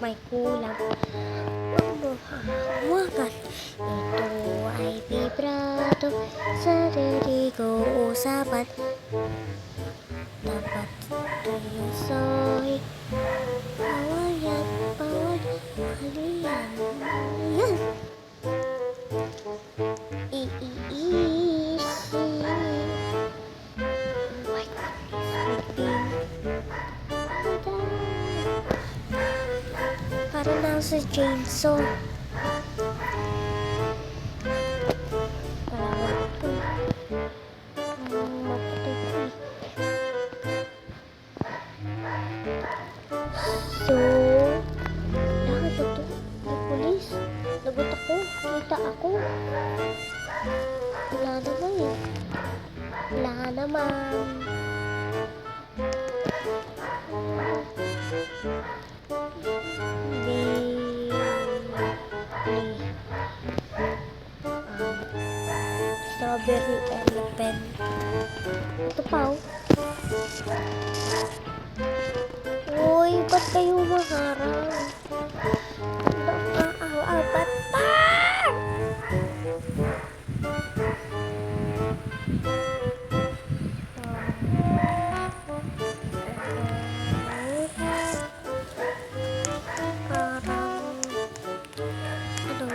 may kulang. Huwag mo hahawakan. Ito ay vibrato sa dirigo usapan. Dapat tayo so'y bawal yan, mali yan. Easy. Oh my goodness, para na sa chainsaw. Parang ito. Mapatay ko eh. So, bakit ito? May pulis. Lagot ako. Kita ako. Wala naman eh. Wala naman. Strawberry elephant. Ito pa oh. Uy, ba't kayo maharang? Ba't pa?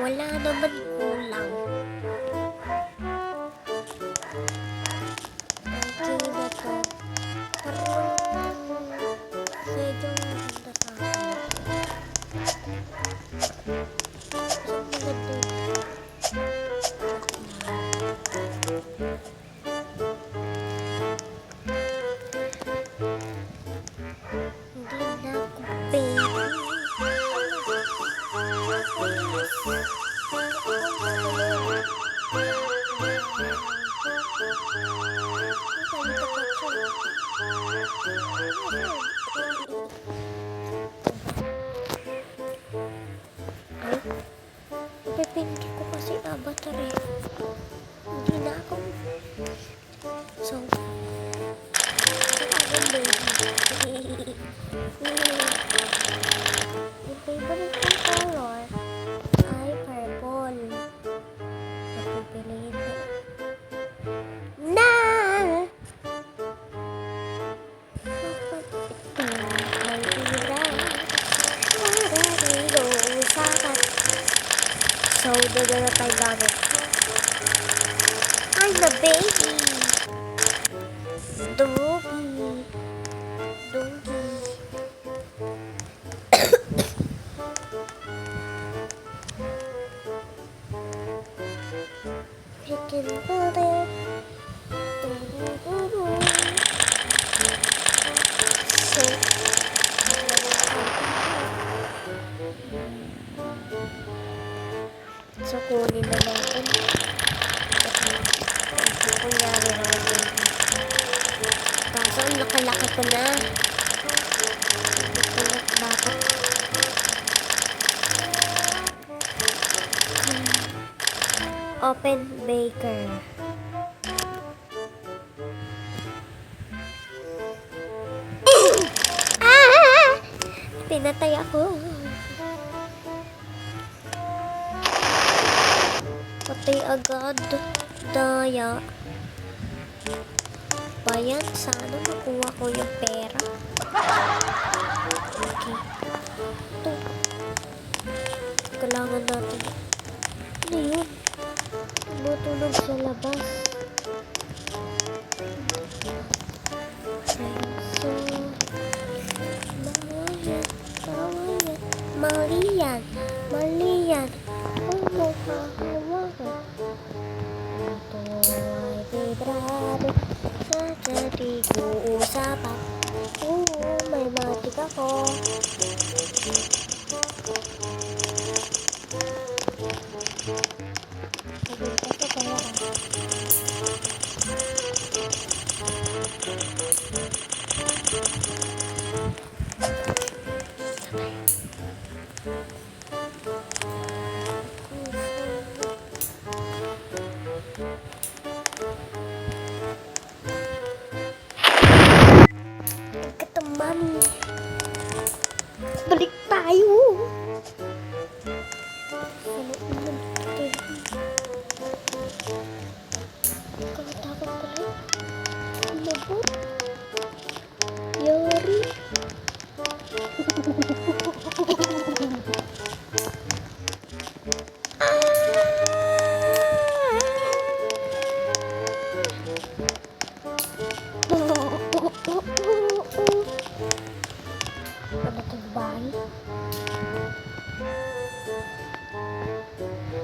Wala naman kulang. Okay na to. Parang medyo maganda sa akin. Saan maganda yun? Hindi na ako pwede. Ipipindi ko kasi avatar eh. Hindi na ako. So, ako baby. Yung favorite kong color ay purple. Napipiliin ko. Na! Dapat ito ay tira. Mararigo usapan. So, dagara tayo gamit. I'm a baby. Doggy. Freaking butter. So, kunin na natin. Kasi, kunyari natin. Kaso, ang laki-laki ko na. Bakit? Open baker. Pinatay ako. Patay agad. Daya. Bayan, sana makuha ko yung pera. Okay. Ito. Kailangan natin. Ano yun? Tumutulog sa labas. So, mali yan. Huwag mo hahawakan. Ito ay vibrado sa dirigo usapan. May matik ako. Kataman. Balik tayo.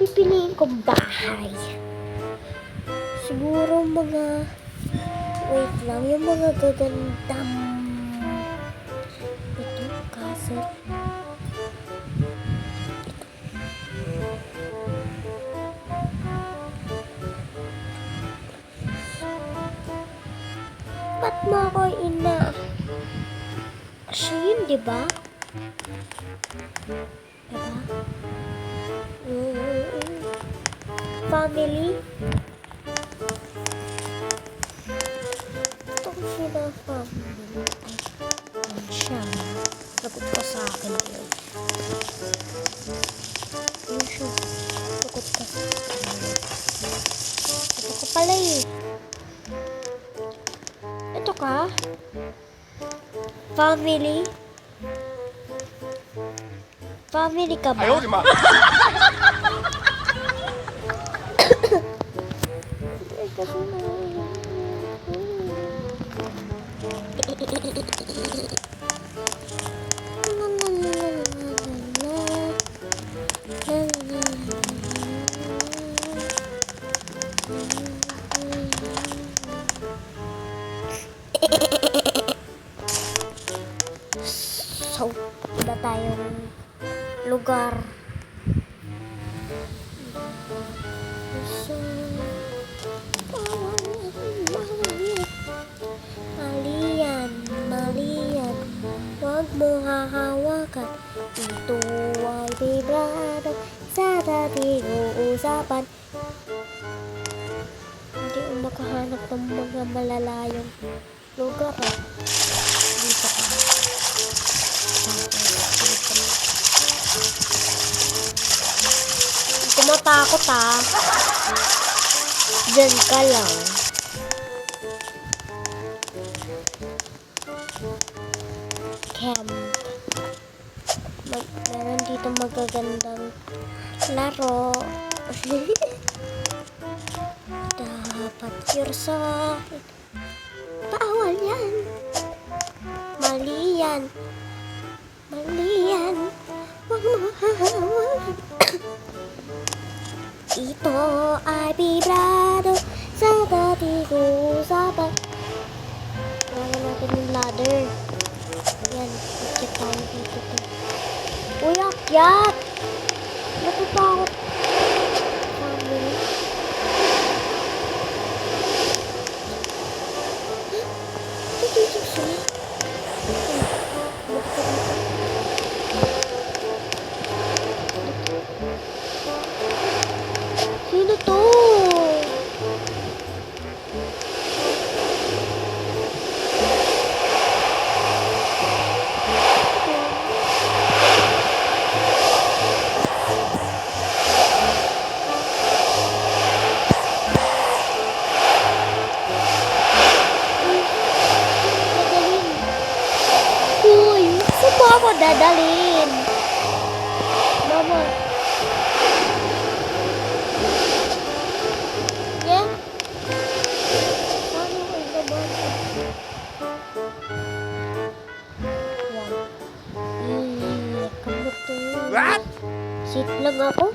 pipiliin kong bahay? Siguro mga... Wait lang, yung mga gagandang... Ito, castle. Ba't mo ako siya yun, diba? Diba? Family? Ito ko sila family. Ay, yun siya. Lagot ka sa akin yun. Yun siya. Lagot ka sa akin. Ito ko pala eh. Ito ka? Family? Family ka ba? Ayaw, di ma. So, iba tayong lugar. So, malian, huwag mo hahawakan. Ito ay vibrado sa dating uusapan. Hindi ako makahanap ng mga malalayong lugar. Dito ka. Kung matakot dyan ka lang. Camp. Meron dito magagandang laro. Dapat cure sa akin. Bawal yan. Mali yan. Wag mo hahawakan. Ito ay vibrado sa dating usapan. Gawin natin yung ladder. Yan, akyat tayo dito. Uy, akyat! Natatakot. Family. Dito siya. Sino to? Uy, saan mo ako dadalhin? Mama. Yeah? Paano ko ibababa? Yan. Kamot to yun. What? Sit lang ako.